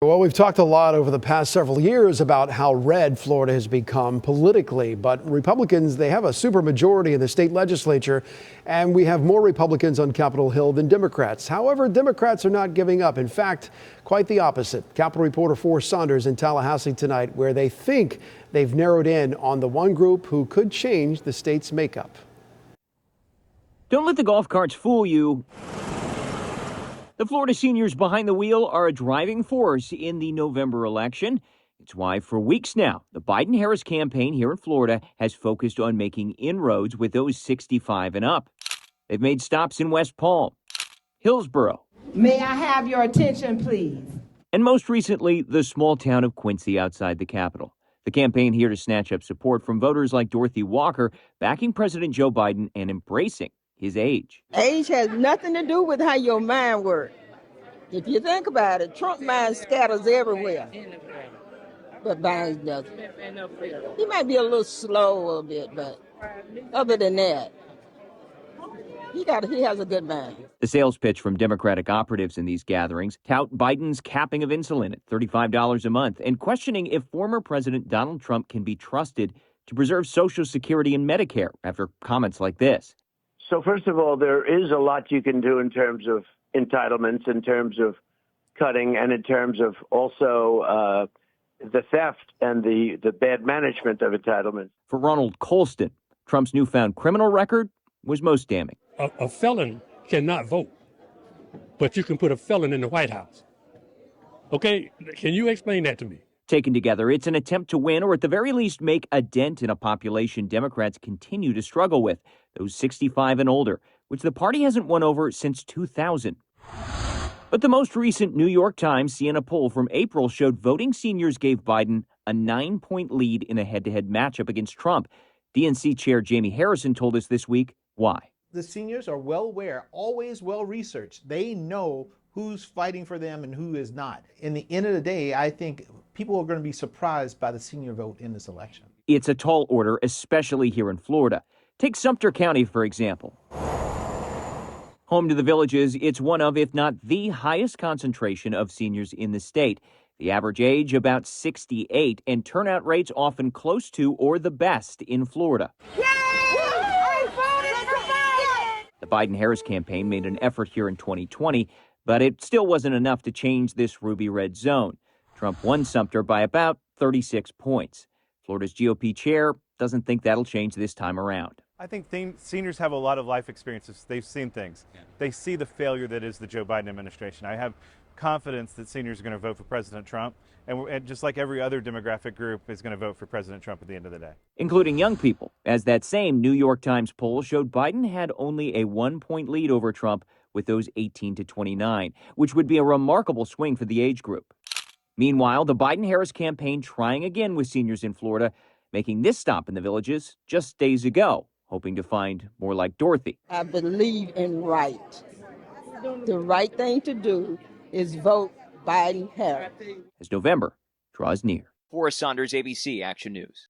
Well, we've talked a lot over the past several years about how red Florida has become politically, but Republicans, they have a supermajority in the state legislature, and we have more Republicans on Capitol Hill than Democrats. However, Democrats are not giving up. In fact, quite the opposite. Capitol reporter Forrest Saunders in Tallahassee tonight, where they think they've narrowed in on the one group who could change the state's makeup. Don't let the golf carts fool you. The Florida seniors behind the wheel are a driving force in the November election. It's why for weeks now, the Biden-Harris campaign here in Florida has focused on making inroads with those 65 and up. They've made stops in West Palm, Hillsborough. May I have your attention, please? And most recently, the small town of Quincy outside the Capitol. The campaign here to snatch up support from voters like Dorothy Walker, backing President Joe Biden and embracing his age. Age has nothing to do with how your mind works. If you think about it, Trump mind scatters everywhere, but Biden doesn't. He might be a little slow a little bit, but other than that, he has a good mind. The sales pitch from Democratic operatives in these gatherings tout Biden's capping of insulin at $35 a month and questioning if former President Donald Trump can be trusted to preserve Social Security and Medicare after comments like this. So first of all, there is a lot you can do in terms of entitlements, in terms of cutting, and in terms of also the theft and the bad management of entitlements. For Ronald Colston, Trump's newfound criminal record was most damning. A felon cannot vote, but you can put a felon in the White House. Okay, can you explain that to me? Taken together, it's an attempt to win or at the very least make a dent in a population Democrats continue to struggle with, those 65 and older, which the party hasn't won over since 2000. But the most recent New York Times Siena poll from April showed voting seniors gave Biden a 9-point lead in a head-to-head matchup against Trump. DNC Chair Jamie Harrison told us this week why. The seniors are well aware, always well researched. They know who's fighting for them and who is not. In the end of the day, I think people are going to be surprised by the senior vote in this election. It's a tall order, especially here in Florida. Take Sumter County, for example. Home to the Villages, it's one of, if not the highest concentration of seniors in the state. The average age about 68, and turnout rates often close to or the best in Florida. The Biden-Harris campaign made an effort here in 2020, but it still wasn't enough to change this ruby red zone. Trump won Sumter by about 36 points. Florida's GOP chair doesn't think that'll change this time around. I think seniors have a lot of life experiences. They've seen things. Yeah. They see the failure that is the Joe Biden administration. I have confidence that seniors are going to vote for President Trump, and just like every other demographic group is going to vote for President Trump at the end of the day. Including young people, as that same New York Times poll showed Biden had only a 1-point lead over Trump with those 18 to 29, which would be a remarkable swing for the age group. Meanwhile, the Biden-Harris campaign trying again with seniors in Florida, making this stop in the Villages just days ago, hoping to find more like Dorothy. I believe in right. The right thing to do is vote Biden-Harris. As November draws near. Forrest Saunders, ABC Action News.